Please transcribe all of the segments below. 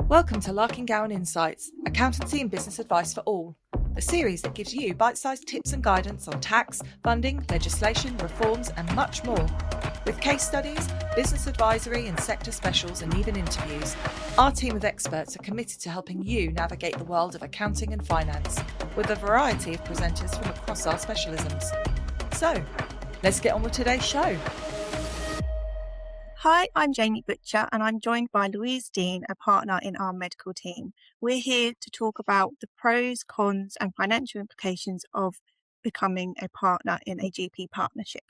Welcome to Larking Gowen Insights, accountancy and business advice for all, a series that gives you bite-sized tips and guidance on tax, funding, legislation, reforms and much more. With case studies, business advisory and sector specials and even interviews, our team of experts are committed to helping you navigate the world of accounting and finance with a variety of presenters from across our specialisms. So, let's get on with today's show. Hi, I'm Jamie Butcher and I'm joined by Louise Dean, a partner in our medical team. We're here to talk about the pros, cons and financial implications of becoming a partner in a GP partnership.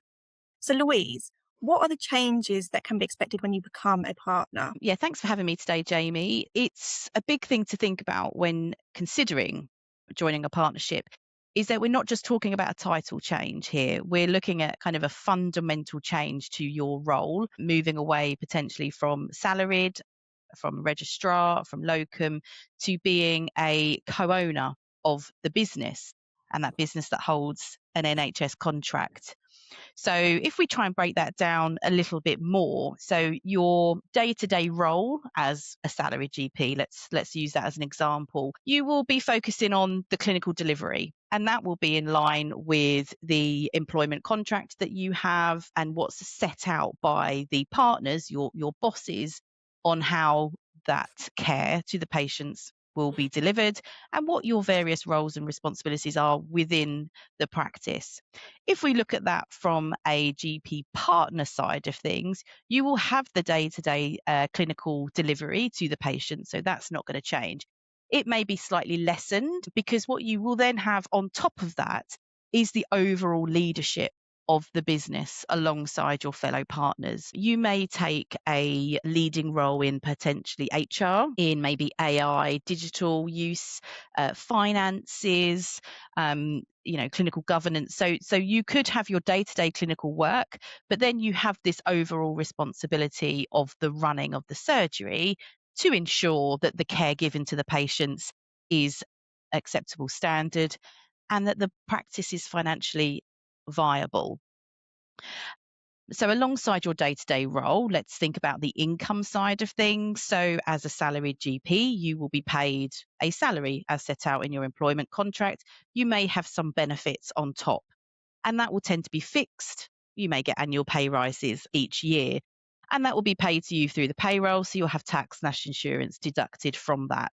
So Louise, what are the changes that can be expected when you become a partner? Yeah, thanks for having me today, Jamie. It's a big thing to think about when considering joining a partnership is that we're not just talking about a title change here. We're looking at kind of a fundamental change to your role, moving away potentially from salaried, from registrar, from locum, to being a co-owner of the business and that business that holds an NHS contract. So if we try and break that down a little bit more, so your day-to-day role as a salaried GP, let's use that as an example, you will be focusing on the clinical delivery, and that will be in line with the employment contract that you have and what's set out by the partners, your bosses, on how that care to the patients will be delivered and what your various roles and responsibilities are within the practice. If we look at that from a GP partner side of things, you will have the day-to-day clinical delivery to the patient, so that's not going to change. It may be slightly lessened because what you will then have on top of that is the overall leadership of the business alongside your fellow partners. You may take a leading role in potentially HR, in maybe AI, digital use, finances, clinical governance. So you could have your day-to-day clinical work, but then you have this overall responsibility of the running of the surgery to ensure that the care given to the patients is acceptable standard and that the practice is financially viable. So alongside your day-to-day role, let's think about the income side of things. So as a salaried GP, you will be paid a salary as set out in your employment contract. You may have some benefits on top, and that will tend to be fixed. You may get annual pay rises each year, and that will be paid to you through the payroll. So you'll have tax, national insurance deducted from that.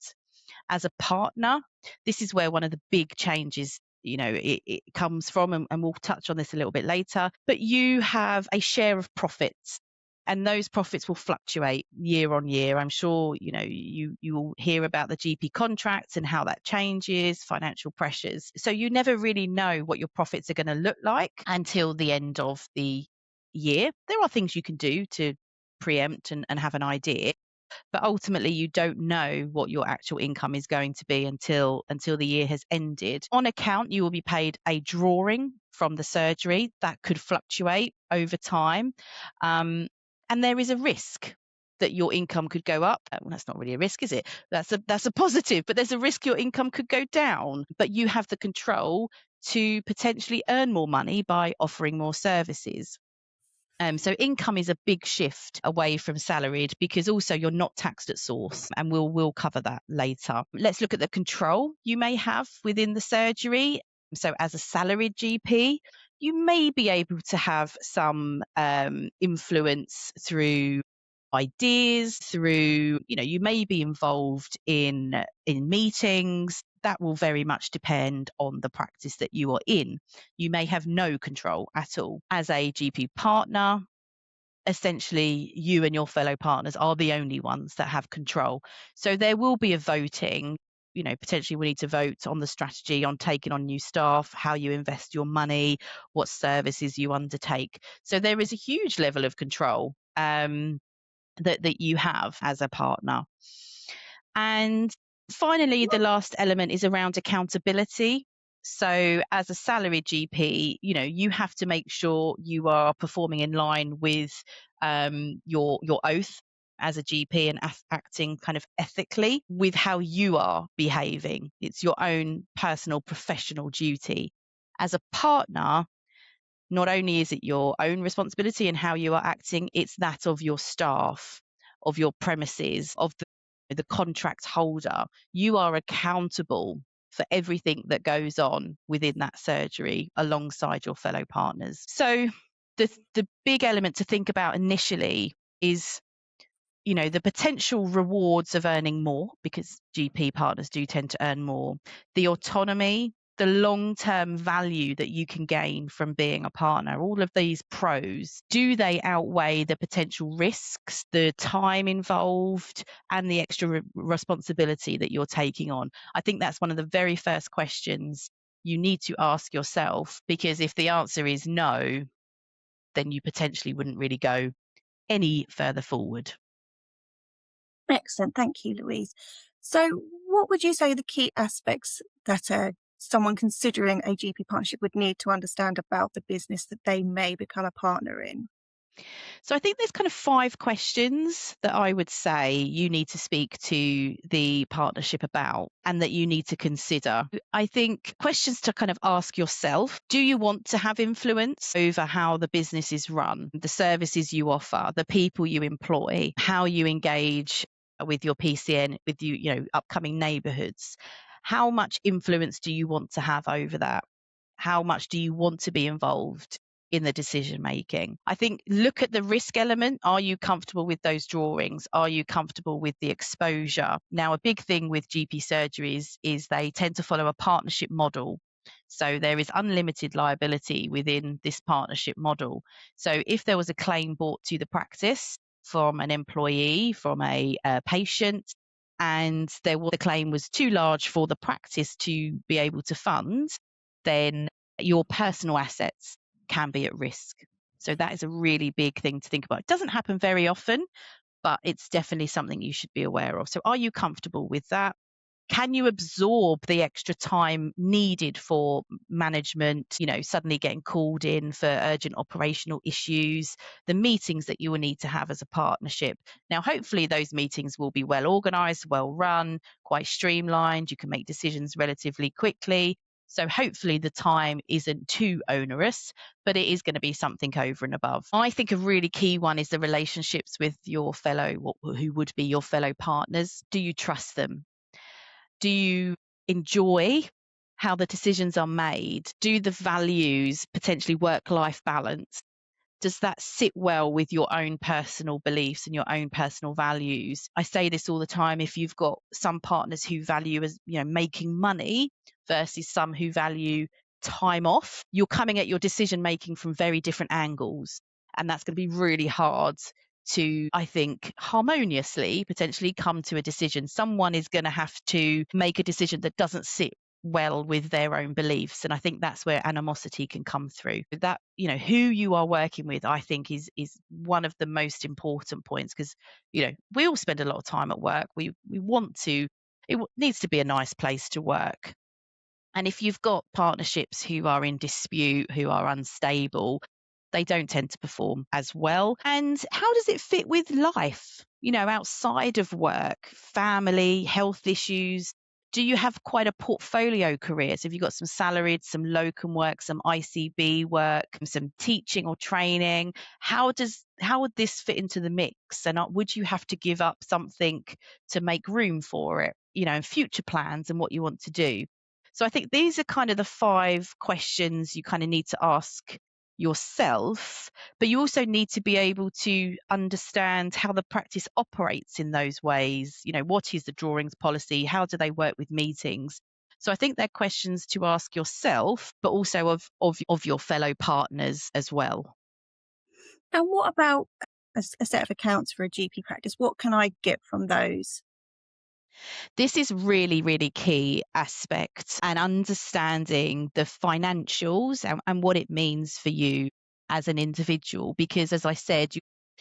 As a partner, this is where one of the big changes it comes from, and we'll touch on this a little bit later, but you have a share of profits, and those profits will fluctuate year on year. I'm sure you will hear about the GP contracts and how that changes, financial pressures. So you never really know what your profits are going to look like until the end of the year. There are things you can do to preempt and have an idea, but ultimately you don't know what your actual income is going to be until the year has ended. On account, you will be paid a drawing from the surgery that could fluctuate over time, and there is a risk that your income could go up. Well, that's not really a risk, is it? That's a positive, but there's a risk your income could go down, but you have the control to potentially earn more money by offering more services. So income is a big shift away from salaried because also you're not taxed at source, and we'll cover that later. Let's look at the control you may have within the surgery. So as a salaried GP, you may be able to have some influence through ideas, through you may be involved in meetings. That will very much depend on the practice that you are in. You may have no control at all. As a GP partner, essentially you and your fellow partners are the only ones that have control. So there will be a voting. Potentially we need to vote on the strategy on taking on new staff, how you invest your money, what services you undertake. So there is a huge level of control that you have as a partner. And finally, the last element is around accountability. So as a salaried GP, you have to make sure you are performing in line with your oath as a GP and acting kind of ethically with how you are behaving. It's your own personal professional duty. As a partner, not only is it your own responsibility and how you are acting, it's that of your staff, of your premises, of the contract holder, you are accountable for everything that goes on within that surgery alongside your fellow partners. So the big element to think about initially is, the potential rewards of earning more, because GP partners do tend to earn more, the autonomy, the long-term value that you can gain from being a partner, all of these pros, do they outweigh the potential risks, the time involved, and the extra responsibility that you're taking on? I think that's one of the very first questions you need to ask yourself, because if the answer is no, then you potentially wouldn't really go any further forward. Excellent. Thank you, Louise. So what would you say are the key aspects that someone considering a GP partnership would need to understand about the business that they may become a partner in? So I think there's kind of 5 questions that I would say you need to speak to the partnership about and that you need to consider. I think questions to kind of ask yourself: do you want to have influence over how the business is run, the services you offer, the people you employ, how you engage with your PCN, with upcoming neighbourhoods? How much influence do you want to have over that? How much do you want to be involved in the decision making? I think look at the risk element. Are you comfortable with those drawings? Are you comfortable with the exposure? Now, a big thing with GP surgeries is they tend to follow a partnership model. So there is unlimited liability within this partnership model. So if there was a claim brought to the practice from an employee, from a patient, and the claim was too large for the practice to be able to fund, then your personal assets can be at risk. So that is a really big thing to think about. It doesn't happen very often, but it's definitely something you should be aware of. So are you comfortable with that? Can you absorb the extra time needed for management, suddenly getting called in for urgent operational issues, the meetings that you will need to have as a partnership? Now, hopefully those meetings will be well organised, well run, quite streamlined. You can make decisions relatively quickly. So hopefully the time isn't too onerous, but it is going to be something over and above. I think a really key one is the relationships with your who would be your fellow partners. Do you trust them? Do you enjoy how the decisions are made? Do the values, potentially work-life balance, does that sit well with your own personal beliefs and your own personal values? I say this all the time: if you've got some partners who value making money versus some who value time off, you're coming at your decision making from very different angles, and that's going to be really hard to, I think, harmoniously potentially come to a decision. Someone is going to have to make a decision that doesn't sit well with their own beliefs, and I think that's where animosity can come through. That, who you are working with, I think is one of the most important points, because we all spend a lot of time at work. We want to, it needs to be a nice place to work. And if you've got partnerships who are in dispute, who are unstable, they don't tend to perform as well. And how does it fit with life, outside of work, family, health issues? Do you have quite a portfolio career? So have you got some salaried, some locum work, some ICB work, some teaching or training? How would this fit into the mix? And would you have to give up something to make room for it, and future plans and what you want to do? So I think these are kind of the 5 questions you kind of need to ask yourself, but you also need to be able to understand how the practice operates in those ways. What is the drawings policy? How do they work with meetings? So I think they're questions to ask yourself, but also of your fellow partners as well. And what about a set of accounts for a GP practice? What can I get from those? This is really, really key aspect, and understanding the financials and what it means for you as an individual. Because as I said,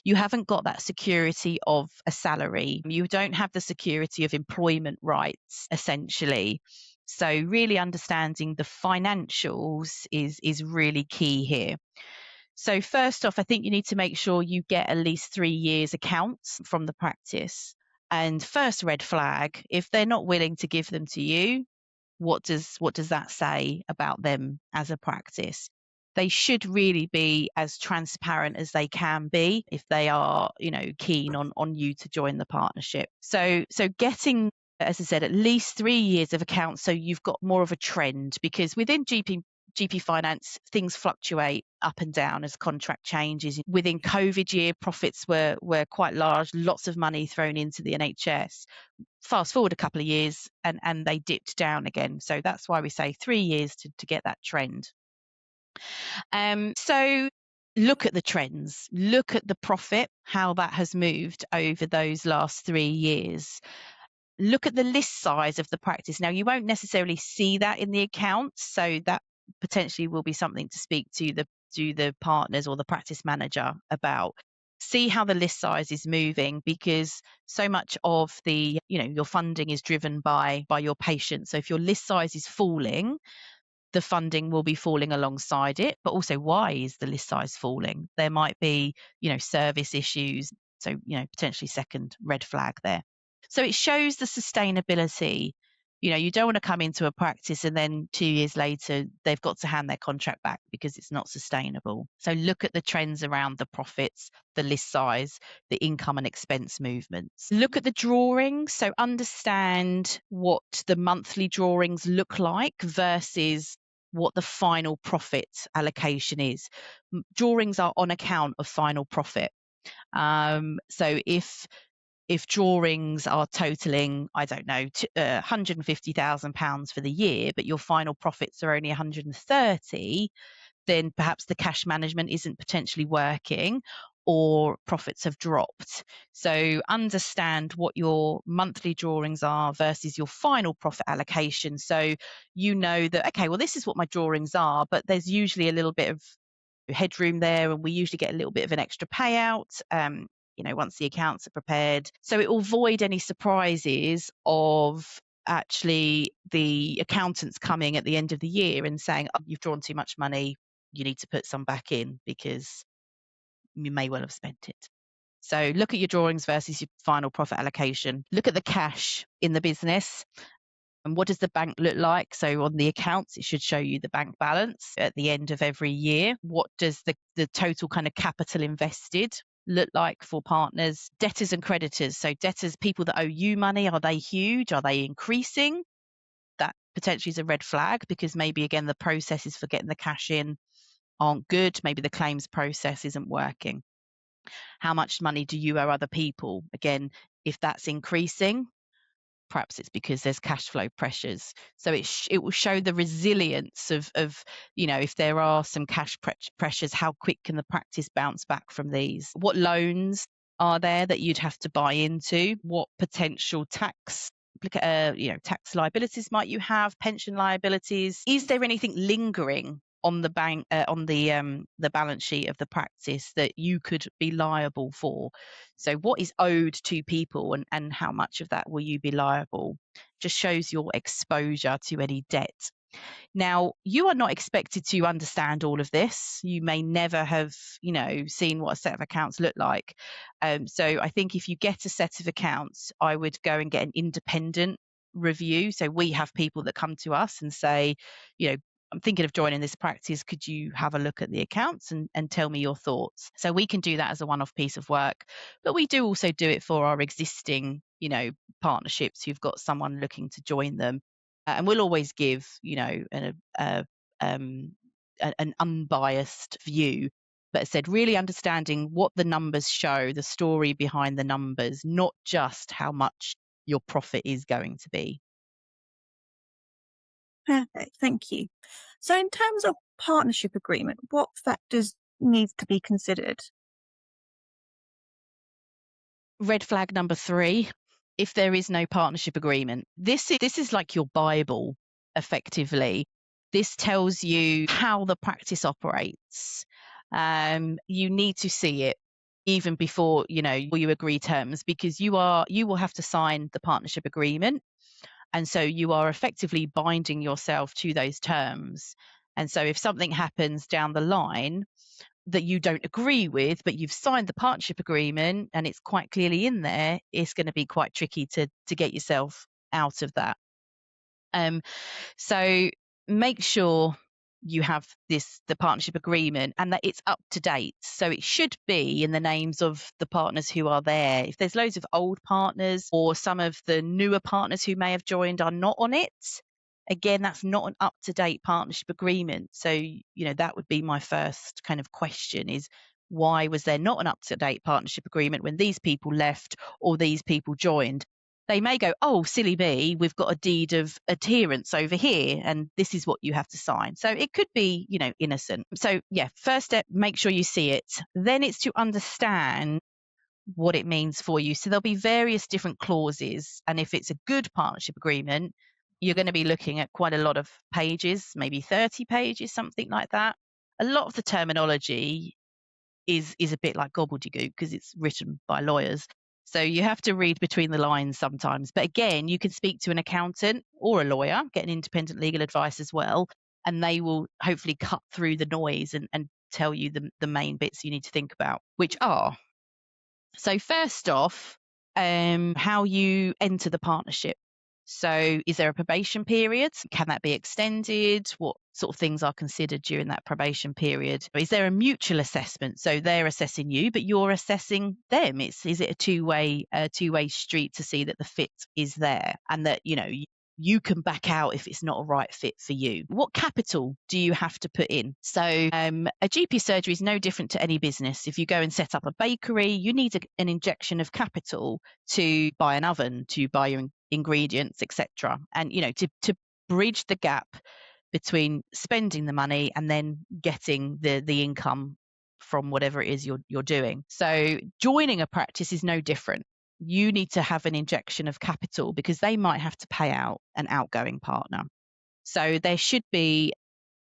you haven't got that security of a salary. You don't have the security of employment rights, essentially. So really understanding the financials is really key here. So first off, I think you need to make sure you get at least 3 years accounts from the practice. And first red flag, if they're not willing to give them to you, what does that say about them as a practice? they should really be as transparent as they can be if they are, keen on you to join the partnership. So getting, as I said, at least 3 years of accounts, so you've got more of a trend, because within GP finance, things fluctuate up and down as contract changes. Within COVID year, profits were quite large, lots of money thrown into the NHS. Fast forward a couple of years and they dipped down again. So that's why we say 3 years to get that trend. So look at the trends, look at the profit, how that has moved over those last 3 years. Look at the list size of the practice. Now, you won't necessarily see that in the accounts, so that potentially will be something to speak to the partners or the practice manager about. See how the list size is moving, because so much of the, your funding is driven by your patients. So if your list size is falling, the funding will be falling alongside it. But also, why is the list size falling? There might be, service issues. So, potentially second red flag there. So it shows the sustainability. You don't want to come into a practice and then 2 years later, they've got to hand their contract back because it's not sustainable. So look at the trends around the profits, the list size, the income and expense movements. Look at the drawings. So understand what the monthly drawings look like versus what the final profit allocation is. Drawings are on account of final profit. So if drawings are totaling, I don't know, £150,000 for the year, but your final profits are only 130, then perhaps the cash management isn't potentially working, or profits have dropped. So understand what your monthly drawings are versus your final profit allocation. So you know that, okay, well, this is what my drawings are, but there's usually a little bit of headroom there, and we usually get a little bit of an extra payout, once the accounts are prepared. So it will avoid any surprises of actually the accountants coming at the end of the year and saying, oh, you've drawn too much money, you need to put some back in because you may well have spent it. So look at your drawings versus your final profit allocation. Look at the cash in the business. And what does the bank look like? So on the accounts, it should show you the bank balance at the end of every year. What does the total kind of capital invested look like for partners? Debtors and creditors. So debtors, people that owe you money, are they huge? Are they increasing? That potentially is a red flag, because maybe, again, the processes for getting the cash in aren't good. Maybe the claims process isn't working. How much money do you owe other people? Again, if that's increasing, perhaps it's because there's cash flow pressures. So it will show the resilience of if there are some cash pressures, how quick can the practice bounce back from these? What loans are there that you'd have to buy into? What potential tax liabilities might you have? Pension liabilities? Is there anything lingering on the bank, on the balance sheet of the practice that you could be liable for? So what is owed to people, and how much of that will you be liable? Just shows your exposure to any debt. Now, you are not expected to understand all of this. You may never have, seen what a set of accounts look like. So I think if you get a set of accounts, I would go and get an independent review. So we have people that come to us and say, I'm thinking of joining this practice. Could you have a look at the accounts and tell me your thoughts? So we can do that as a one-off piece of work, but we do also do it for our existing, partnerships who've got someone looking to join them. And we'll always give, an unbiased view, but said really understanding what the numbers show, the story behind the numbers, not just how much your profit is going to be. Perfect, thank you. So in terms of partnership agreement, what factors need to be considered? Red flag number 3, if there is no partnership agreement. This is like your Bible, effectively. This tells you how the practice operates. You need to see it even before you agree terms, because you will have to sign the partnership agreement. And so you are effectively binding yourself to those terms. And so if something happens down the line that you don't agree with, but you've signed the partnership agreement and it's quite clearly in there, it's going to be quite tricky to get yourself out of that. So make sure you have the partnership agreement, and that it's up to date. So it should be in the names of the partners who are there. If there's loads of old partners or some of the newer partners who may have joined are not on it, again, that's not an up-to-date partnership agreement. So, that would be my first kind of question is, why was there not an up-to-date partnership agreement when these people left or these people joined? They may go, oh, silly me, we've got a deed of adherence over here, and this is what you have to sign. So it could be, innocent. So yeah, first step, make sure you see it. Then it's to understand what it means for you. So there'll be various different clauses. And if it's a good partnership agreement, you're going to be looking at quite a lot of pages, maybe 30 pages, something like that. A lot of the terminology is a bit like gobbledygook because it's written by lawyers. So you have to read between the lines sometimes. But again, you can speak to an accountant or a lawyer, get an independent legal advice as well, and they will hopefully cut through the noise and tell you the main bits you need to think about, which are, so first off, how you enter the partnership. So is there a probation period? Can that be extended? What sort of things are considered during that probation period? Is there a mutual assessment? So they're assessing you, but you're assessing them. Is it a two-way street to see that the fit is there and that, you can back out if it's not a right fit for you? What capital do you have to put in? So a GP surgery is no different to any business. If you go and set up a bakery, you need an injection of capital to buy an oven, to buy your ingredients, etc. And, to bridge the gap between spending the money and then getting the income from whatever it is you're doing. So joining a practice is no different. You need to have an injection of capital because they might have to pay out an outgoing partner. So there should be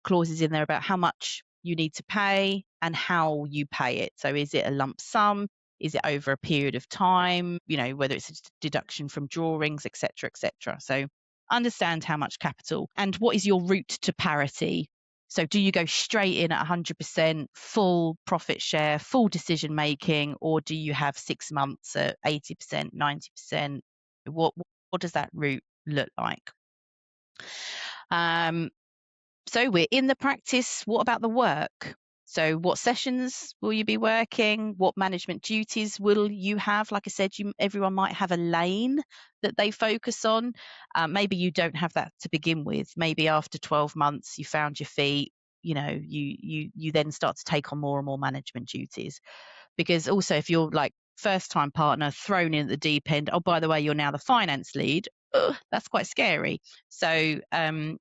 clauses in there about how much you need to pay and how you pay it. So is it a lump sum? Is it over a period of time? Whether it's a deduction from drawings, etc., etc. So understand how much capital and what is your route to parity. So do you go straight in at 100%, full profit share, full decision making, or do you have 6 months at 80%, 90%? What does that route look like? So we're in the practice. What about the work? So what sessions will you be working? What management duties will you have? Like I said, everyone might have a lane that they focus on. Maybe you don't have that to begin with. Maybe after 12 months, you found your feet, you then start to take on more and more management duties. Because also if you're like first time partner thrown in at the deep end, oh, by the way, you're now the finance lead, that's quite scary. So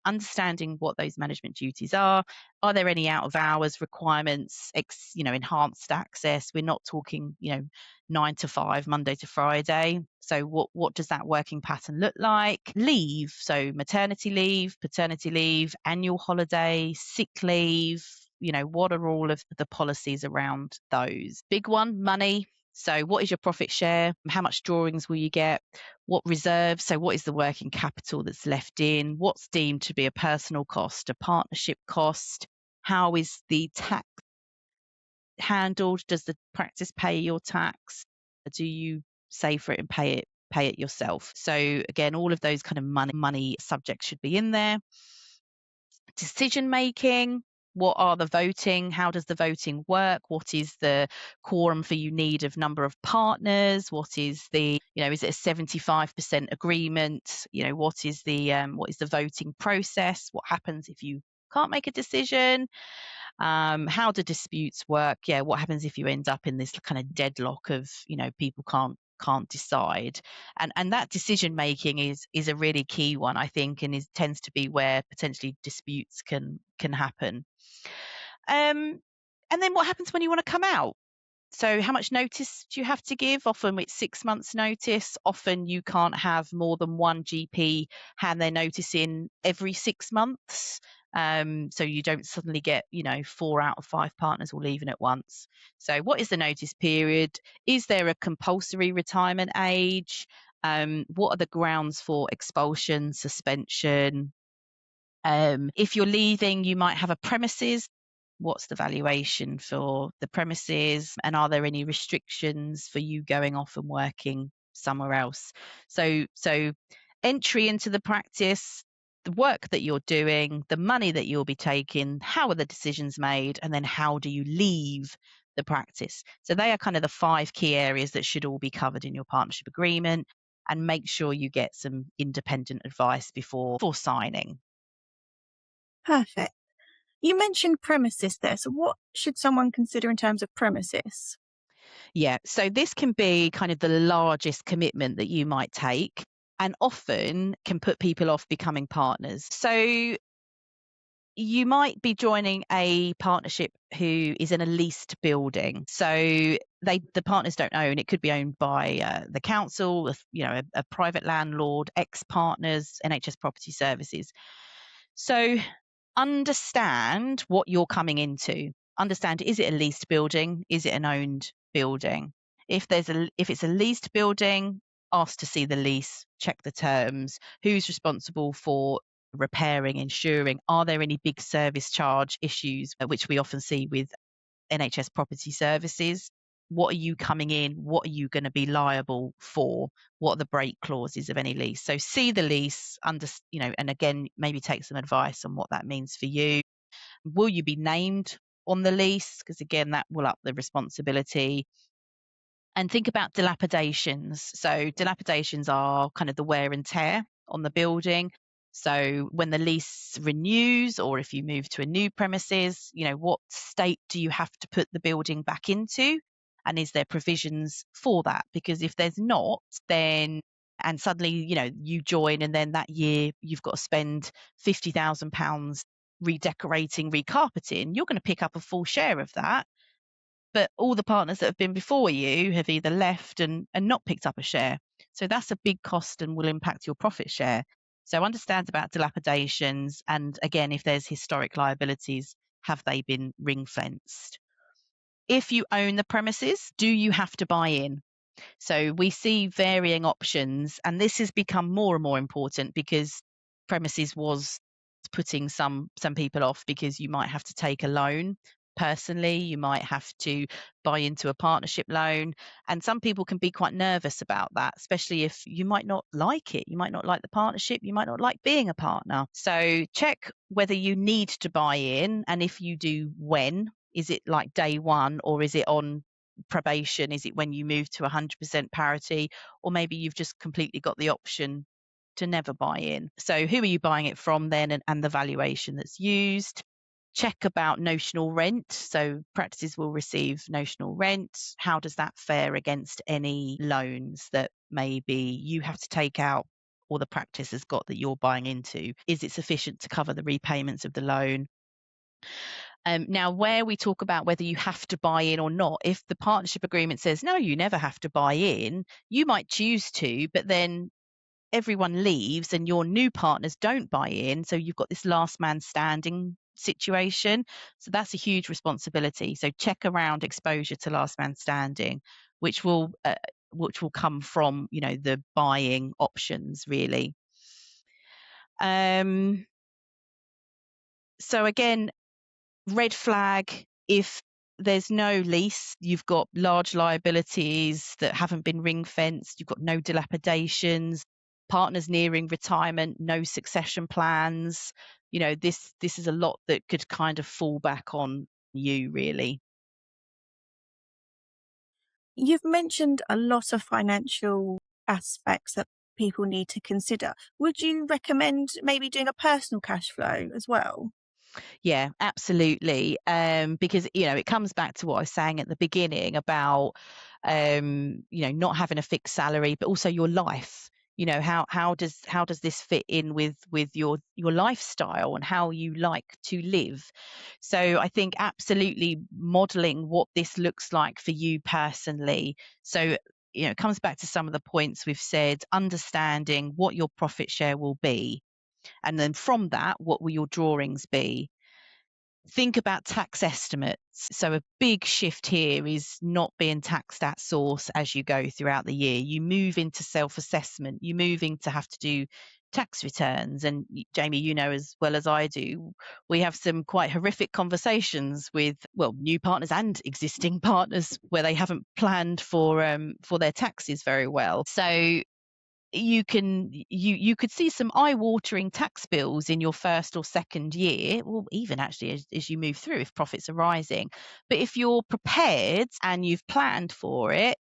understanding what those management duties are there any out of hours requirements, enhanced access? We're not talking 9 to 5 Monday to Friday. So what does that working pattern look like? Leave, so maternity leave, paternity leave, annual holiday, sick leave, what are all of the policies around those? Big one, money. So what is your profit share? How much drawings will you get? What reserves? So what is the working capital that's left in? What's deemed to be a personal cost, a partnership cost? How is the tax handled? Does the practice pay your tax? Do you save for it and pay it yourself? So again, all of those kind of money subjects should be in there. Decision making. What are the voting? How does the voting work? What is the quorum for you need of number of partners? What is is it a 75% agreement? What is the voting process? What happens if you can't make a decision? How do disputes work? Yeah, what happens if you end up in this kind of deadlock of people can't decide, and that decision making is a really key one, I think, and tends to be where potentially disputes can happen. And then what happens when you want to come out? So how much notice do you have to give? Often it's 6 months notice. Often you can't have more than one GP hand their notice in every 6 months. So you don't suddenly get 4 out of 5 partners all leaving at once. So what is the notice period? Is there a compulsory retirement age? What are the grounds for expulsion, suspension? If you're leaving, you might have a premises. What's the valuation for the premises? And are there any restrictions for you going off and working somewhere else? So entry into the practice, the work that you're doing, the money that you'll be taking, how are the decisions made, and then how do you leave the practice. So they are kind of the 5 key areas that should all be covered in your partnership agreement, and make sure you get some independent advice before signing. Perfect. You mentioned premises there. So what should someone consider in terms of premises? Yeah, so this can be kind of the largest commitment that you might take, and often can put people off becoming partners. So you might be joining a partnership who is in a leased building. So the partners don't own. It could be owned by the council, a private landlord, ex-partners, NHS Property Services. So understand what you're coming into. Understand, is it a leased building? Is it an owned building? If it's a leased building, ask to see the lease, check the terms, who's responsible for repairing, insuring, are there any big service charge issues, which we often see with NHS Property Services. What are you coming in? What are you going to be liable for? What are the break clauses of any lease? So see the lease, and again, maybe take some advice on what that means for you. Will you be named on the lease? Because again, that will up the responsibility. And think about dilapidations. So dilapidations are kind of the wear and tear on the building. So when the lease renews, or if you move to a new premises, what state do you have to put the building back into? And is there provisions for that? Because if there's not, then, and suddenly, you join, and then that year you've got to spend £50,000 redecorating, recarpeting, you're going to pick up a full share of that. But all the partners that have been before you have either left and not picked up a share. So that's a big cost and will impact your profit share. So understand about dilapidations. And again, if there's historic liabilities, have they been ring fenced? If you own the premises, do you have to buy in? So we see varying options, and this has become more and more important because premises was putting some people off, because you might have to take a loan personally, you might have to buy into a partnership loan, and some people can be quite nervous about that, especially if you might not like it, you might not like the partnership, you might not like being a partner. So check whether you need to buy in, and if you do, when. Is it like day one, or is it on probation? Is it when you move to 100% parity, or maybe you've just completely got the option to never buy in? So who are you buying it from then, and the valuation that's used? Check about notional rent. So practices will receive notional rent. How does that fare against any loans that maybe you have to take out, or the practice has got that you're buying into? Is it sufficient to cover the repayments of the loan? Now, where we talk about whether you have to buy in or not, if the partnership agreement says, no, you never have to buy in, you might choose to, but then everyone leaves and your new partners don't buy in. So you've got this last man standing situation. So that's a huge responsibility. So check around exposure to last man standing, which will come from, the buying options, really. So again, red flag if there's no lease, you've got large liabilities that haven't been ring fenced, you've got no dilapidations, partners nearing retirement, no succession plans. This is a lot that could kind of fall back on you, really. You've mentioned a lot of financial aspects that people need to consider. Would you recommend maybe doing a personal cash flow as well? Yeah, absolutely. Because it comes back to what I was saying at the beginning about not having a fixed salary, but also your life. How does this fit in with your lifestyle and how you like to live? So I think absolutely modeling what this looks like for you personally. So it comes back to some of the points we've said, understanding what your profit share will be. And then from that, what will your drawings be? Think about tax estimates. So a big shift here is not being taxed at source as you go throughout the year. You move into self-assessment. You move into have to do tax returns. And Jamie, as well as I do, we have some quite horrific conversations with, new partners and existing partners where they haven't planned for their taxes very well. So you could see some eye-watering tax bills in your first or second year, or even actually as you move through if profits are rising. But if you're prepared and you've planned for it,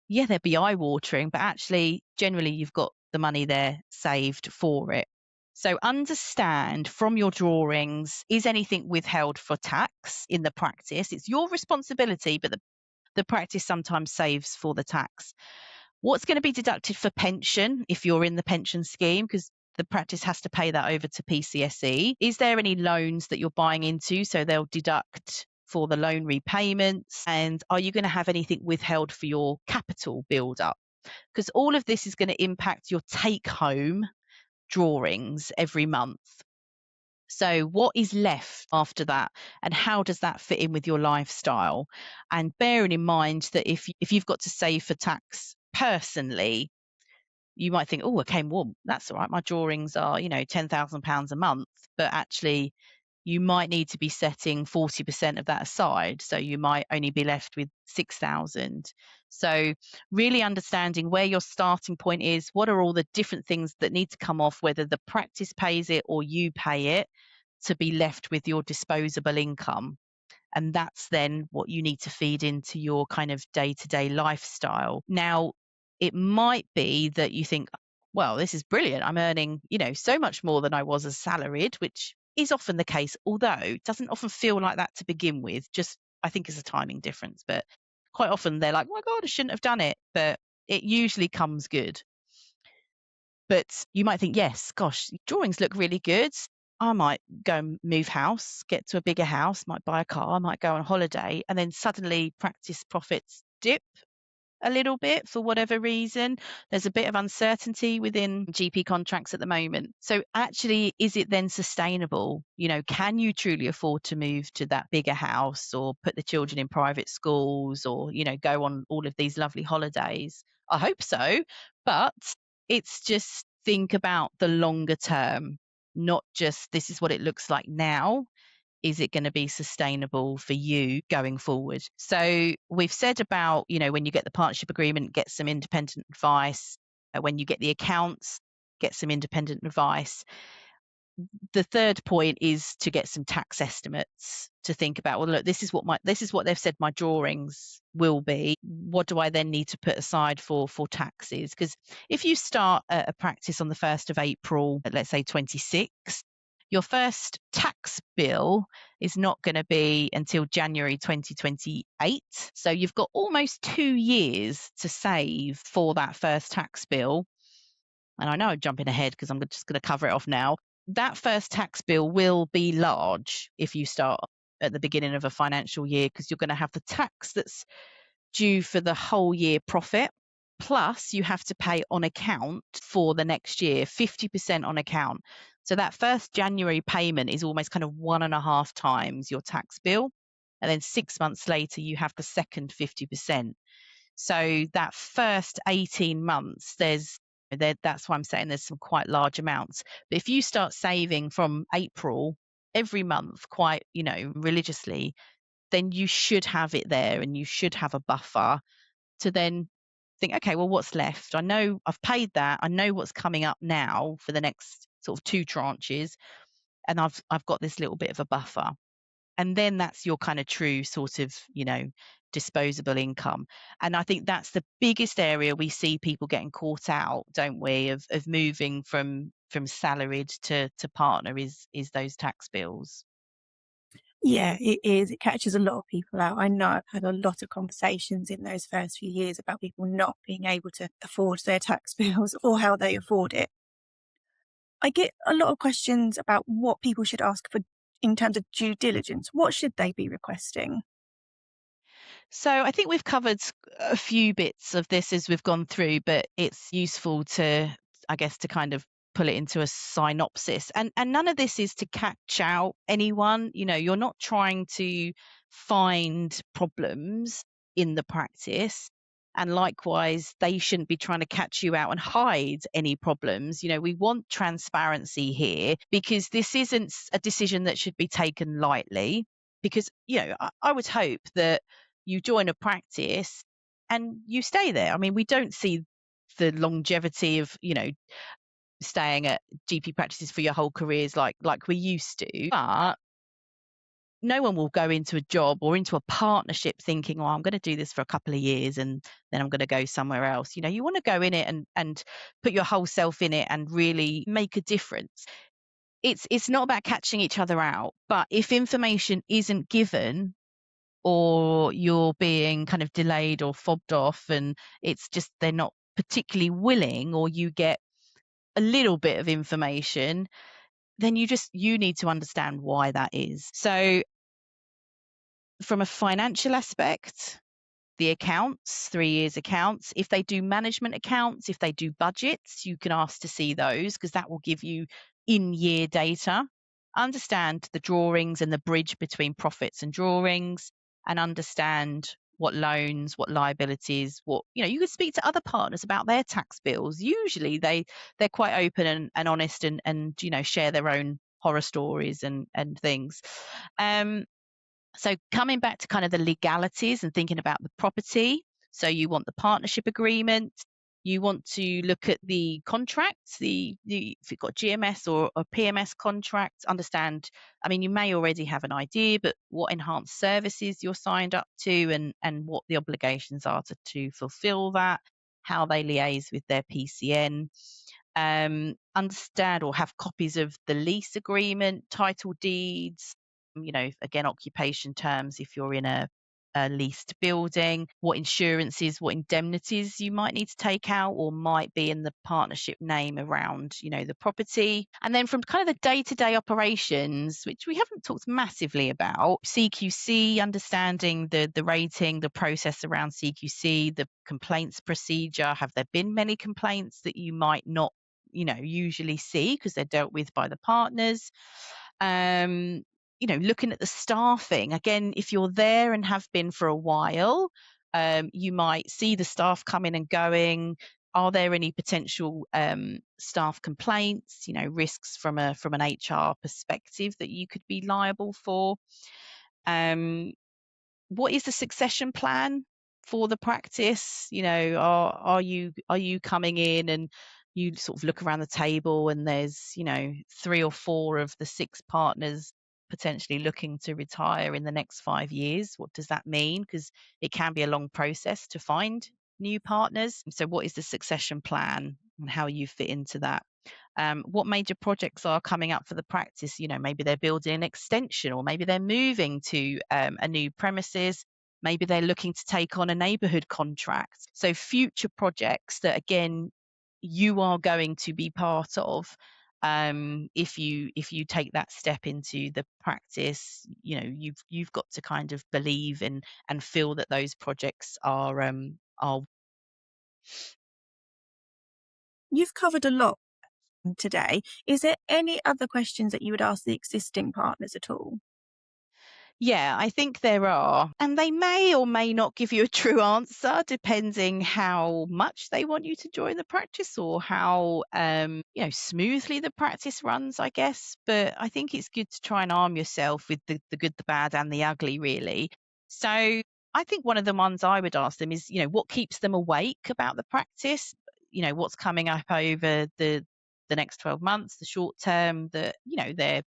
yeah, they'd be eye-watering, but actually generally you've got the money there saved for it. So understand from your drawings, is anything withheld for tax in the practice? It's your responsibility, but the practice sometimes saves for the tax. What's going to be deducted for pension if you're in the pension scheme? Because the practice has to pay that over to PCSE. Is there any loans that you're buying into? So they'll deduct for the loan repayments. And are you going to have anything withheld for your capital build up? Because all of this is going to impact your take home drawings every month. So what is left after that, and how does that fit in with your lifestyle? And bearing in mind that if you've got to save for tax personally, you might think, oh, okay, well, that's all right. My drawings are, £10,000 a month, but actually you might need to be setting 40% of that aside. So you might only be left with 6,000. So really understanding where your starting point is, what are all the different things that need to come off, whether the practice pays it or you pay it, to be left with your disposable income. And that's then what you need to feed into your kind of day-to-day lifestyle. Now, it might be that you think, well, this is brilliant. I'm earning, so much more than I was as salaried, which is often the case, although it doesn't often feel like that to begin with. Just, I think it's a timing difference. But quite often they're like, oh my God, I shouldn't have done it. But it usually comes good. But you might think, yes, gosh, drawings look really good. I might go and move house, get to a bigger house, might buy a car, might go on holiday, and then suddenly practice profits dip a little bit for whatever reason. There's a bit of uncertainty within GP contracts at the moment. So actually, is it then sustainable? Can you truly afford to move to that bigger house, or put the children in private schools, or, go on all of these lovely holidays? I hope so. But it's just think about the longer term, not just this is what it looks like now. Is it going to be sustainable for you going forward? So we've said about, when you get the partnership agreement, get some independent advice. When you get the accounts, get some independent advice. The third point is to get some tax estimates, to think about, well, look, this is what they've said my drawings will be. What do I then need to put aside for taxes? Because if you start a practice on the 1st of April, let's say 26, your first tax bill is not going to be until January 2028. So you've got almost 2 years to save for that first tax bill. And I know I'm jumping ahead because I'm just going to cover it off now. That first tax bill will be large if you start at the beginning of a financial year, because you're going to have the tax that's due for the whole year profit. Plus, you have to pay on account for the next year, 50% on account. So that first January payment is almost kind of 1.5 times your tax bill. And then 6 months later, you have the second 50%. So that first 18 months, that's why I'm saying there's some quite large amounts. But if you start saving from April every month quite, religiously, then you should have it there, and you should have a buffer to then think, okay, well, what's left? I know I've paid that. I know what's coming up now for the next sort of 2 tranches, and I've got this little bit of a buffer. And then that's your kind of true sort of, disposable income. And I think that's the biggest area we see people getting caught out, don't we, of moving from salaried to partner is those tax bills. Yeah, it is. It catches a lot of people out. I know I've had a lot of conversations in those first few years about people not being able to afford their tax bills or how they afford it. I get a lot of questions about what people should ask for in terms of due diligence. What should they be requesting? So I think we've covered a few bits of this as we've gone through, but it's useful to, I guess, to kind of pull it into a synopsis. And none of this is to catch out anyone. You're not trying to find problems in the practice. And likewise, they shouldn't be trying to catch you out and hide any problems. We want transparency here, because this isn't a decision that should be taken lightly. Because, I would hope that you join a practice and you stay there. I mean, we don't see the longevity of, staying at GP practices for your whole careers like we used to. But no one will go into a job or into a partnership thinking, oh, I'm going to do this for a couple of years and then I'm going to go somewhere else. You want to go in it and put your whole self in it and really make a difference. It's not about catching each other out, but if information isn't given or you're being kind of delayed or fobbed off and it's just they're not particularly willing, or you get a little bit of information, then you need to understand why that is. So from a financial aspect, the accounts, 3 years accounts, if they do management accounts, if they do budgets, you can ask to see those because that will give you in-year data. Understand the drawings and the bridge between profits and drawings, and understand what loans, what liabilities, you could speak to other partners about their tax bills. Usually they're quite open and honest and share their own horror stories and things. So coming back to kind of the legalities and thinking about the property. So you want the partnership agreement. You want to look at the contracts, if you've got GMS or a PMS contract, understand, you may already have an idea, but what enhanced services you're signed up to and what the obligations are to fulfill that, how they liaise with their PCN. Understand or have copies of the lease agreement, title deeds, again, occupation terms if you're in a leased building, what insurances, what indemnities you might need to take out or might be in the partnership name around, the property. And then from kind of the day-to-day operations, which we haven't talked massively about, CQC, understanding the rating, the process around CQC, the complaints procedure. Have there been many complaints that you might not, usually see because they're dealt with by the partners? Looking at the staffing, again, if you're there and have been for a while, you might see the staff coming and going. Are there any potential staff complaints, risks from an HR perspective that you could be liable for? What is the succession plan for the practice? Are you coming in and you sort of look around the table and there's 3 or 4 of the 6 partners potentially looking to retire in the next 5 years? What does that mean? Because it can be a long process to find new partners. So what is the succession plan and how you fit into that? What major projects are coming up for the practice? Maybe they're building an extension, or maybe they're moving to a new premises. Maybe they're looking to take on a neighbourhood contract. So future projects that, again, you are going to be part of. If you take that step into the practice, you've got to kind of believe in and feel that those projects are. You've covered a lot today. Is there any other questions that you would ask the existing partners at all? Yeah, I think there are. And they may or may not give you a true answer, depending how much they want you to join the practice or how smoothly the practice runs, I guess. But I think it's good to try and arm yourself with the good, the bad, and the ugly, really. So I think one of the ones I would ask them is, what keeps them awake about the practice? What's coming up over the next 12 months, the short term that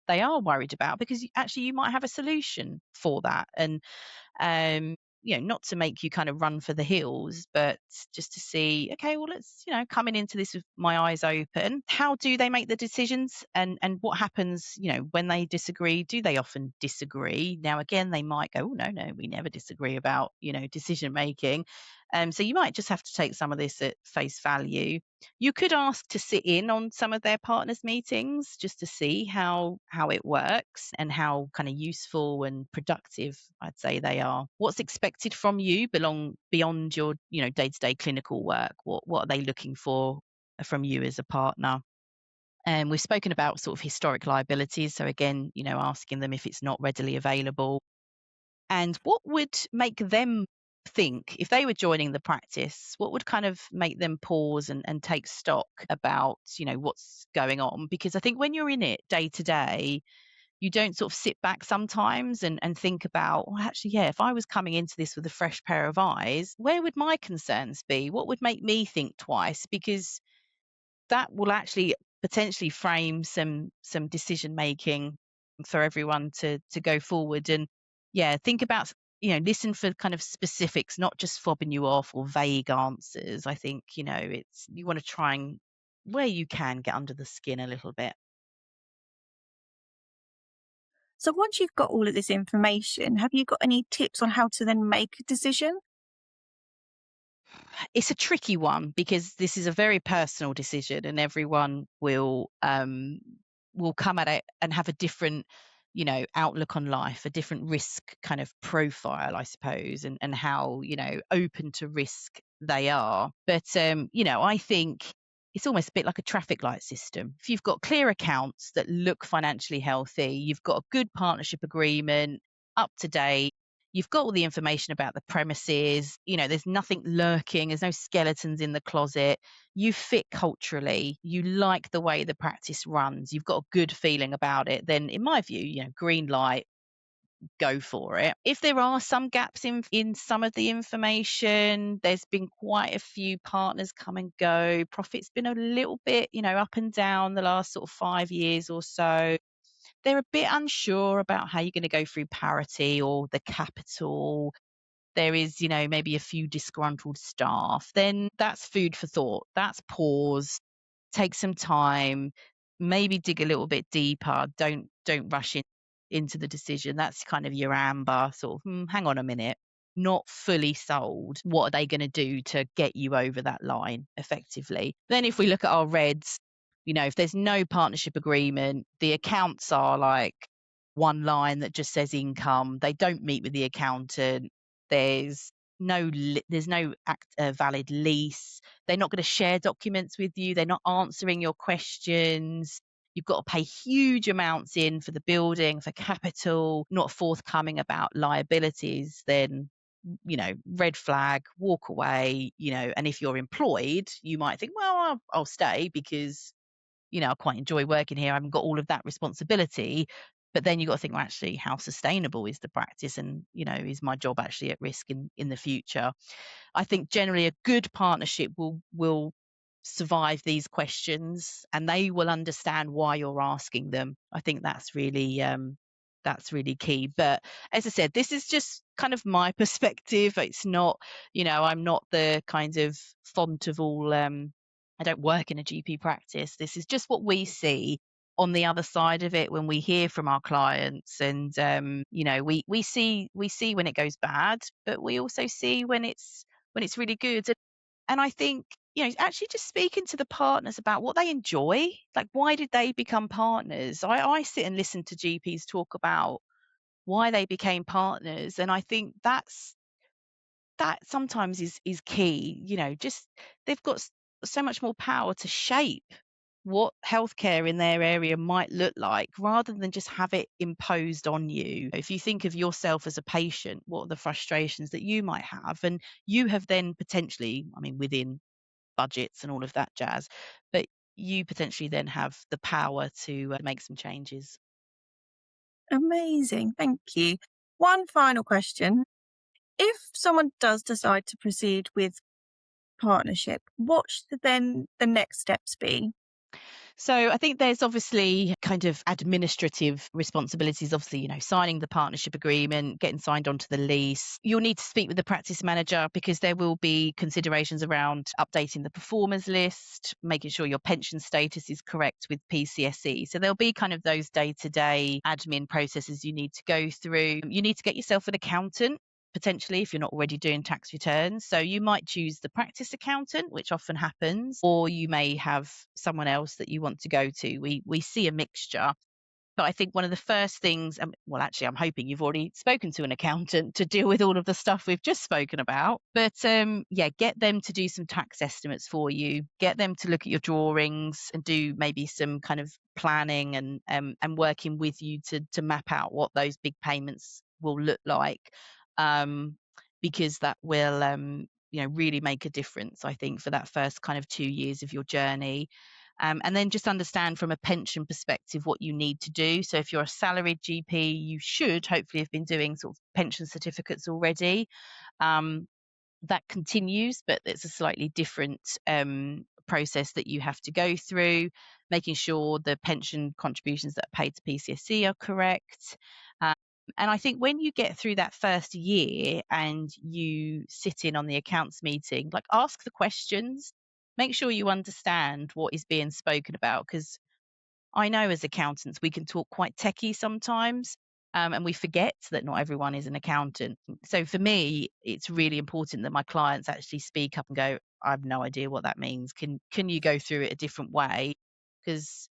they are worried about, because actually you might have a solution for that. And not to make you kind of run for the hills, but just to see, okay, well, let's coming into this with my eyes open. How do they make the decisions, and what happens when they disagree? Do they often disagree? Now again, they might go, oh no, we never disagree about decision making. So you might just have to take some of this at face value. You could ask to sit in on some of their partners' meetings just to see how it works and how kind of useful and productive I'd say they are. What's expected from you beyond your day-to-day clinical work? What are they looking for from you as a partner? And we've spoken about sort of historic liabilities. So again, asking them if it's not readily available. And what would make them think, if they were joining the practice, what would kind of make them pause and take stock about, what's going on? Because I think when you're in it day to day, you don't sort of sit back sometimes and think about, well, actually, yeah, if I was coming into this with a fresh pair of eyes, where would my concerns be? What would make me think twice? Because that will actually potentially frame some decision making for everyone to go forward. And yeah, think about, listen for kind of specifics, not just fobbing you off or vague answers. I think, it's, you want to try and, where you can, get under the skin a little bit. So once you've got all of this information, have you got any tips on how to then make a decision? It's a tricky one because this is a very personal decision, and everyone will come at it and have a different, outlook on life, a different risk kind of profile, I suppose, and how, open to risk they are. But I think it's almost a bit like a traffic light system. If you've got clear accounts that look financially healthy, you've got a good partnership agreement, up to date, you've got all the information about the premises, there's nothing lurking, there's no skeletons in the closet, you fit culturally, you like the way the practice runs, you've got a good feeling about it, then in my view, green light, go for it. If there are some gaps in some of the information, there's been quite a few partners come and go, profit's been a little bit, up and down the last sort of 5 years or so, they're a bit unsure about how you're going to go through parity or the capital, there is, maybe a few disgruntled staff, then that's food for thought. That's pause, take some time, maybe dig a little bit deeper. Don't rush into the decision. That's kind of your amber sort of, hang on a minute, not fully sold. What are they going to do to get you over that line effectively? Then if we look at our reds, if there's no partnership agreement, the accounts are like one line that just says income, they don't meet with the accountant, there's no valid lease, they're not going to share documents with you, they're not answering your questions, you've got to pay huge amounts in for the building, for capital, not forthcoming about liabilities, then red flag, walk away. And if you're employed, you might think, well, I'll stay because I quite enjoy working here, I haven't got all of that responsibility. But then you've got to think, well, actually, how sustainable is the practice, and is my job actually at risk in the future? I think generally a good partnership will survive these questions, and they will understand why you're asking them. I think that's really key. But as I said, this is just kind of my perspective. It's not, I'm not the kind of font of all. I don't work in a GP practice. This is just what we see on the other side of it when we hear from our clients, and we see when it goes bad, but we also see when it's really good. And I think, actually just speaking to the partners about what they enjoy, like why did they become partners? I sit and listen to GPs talk about why they became partners, and I think that sometimes is key. Just they've got so much more power to shape what healthcare in their area might look like, rather than just have it imposed on you. If you think of yourself as a patient, what are the frustrations that you might have? And you have then potentially, within budgets and all of that jazz, but you potentially then have the power to make some changes. Amazing. Thank you. One final question. If someone does decide to proceed with partnership, what should then the next steps be? So I think there's obviously kind of administrative responsibilities, obviously, signing the partnership agreement, getting signed onto the lease. You'll need to speak with the practice manager because there will be considerations around updating the performers list, making sure your pension status is correct with PCSE. So there'll be kind of those day-to-day admin processes you need to go through. You need to get yourself an accountant, potentially, if you're not already doing tax returns. So you might choose the practice accountant, which often happens, or you may have someone else that you want to go to. We see a mixture. But I think one of the first things, well, actually, I'm hoping you've already spoken to an accountant to deal with all of the stuff we've just spoken about. But get them to do some tax estimates for you. Get them to look at your drawings and do maybe some kind of planning and working with you to map out what those big payments will look like. Because that will really make a difference, I think, for that first kind of 2 years of your journey. And then just understand from a pension perspective what you need to do. So if you're a salaried GP, you should hopefully have been doing sort of pension certificates already. That continues, but it's a slightly different process that you have to go through, making sure the pension contributions that are paid to PCSE are correct. And I think when you get through that first year and you sit in on the accounts meeting, like ask the questions, make sure you understand what is being spoken about, because I know as accountants we can talk quite techie sometimes, and we forget that not everyone is an accountant. So for me, it's really important that my clients actually speak up and go, I have no idea what that means. Can you go through it a different way? Because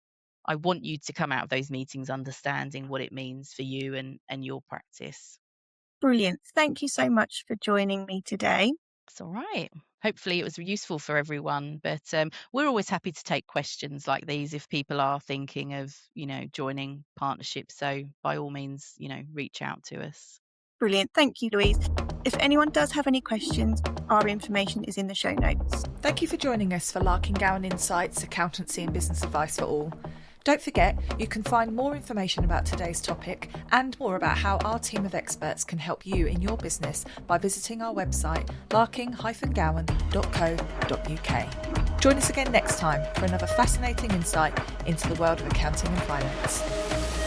I want you to come out of those meetings understanding what it means for you and your practice. Brilliant. Thank you so much for joining me today. It's all right. Hopefully it was useful for everyone, but we're always happy to take questions like these if people are thinking of, joining partnerships. So by all means, reach out to us. Brilliant. Thank you, Louise. If anyone does have any questions, our information is in the show notes. Thank you for joining us for Larking Gowen Insights, Accountancy and Business Advice for All. Don't forget, you can find more information about today's topic and more about how our team of experts can help you in your business by visiting our website, larking-gowen.co.uk. Join us again next time for another fascinating insight into the world of accounting and finance.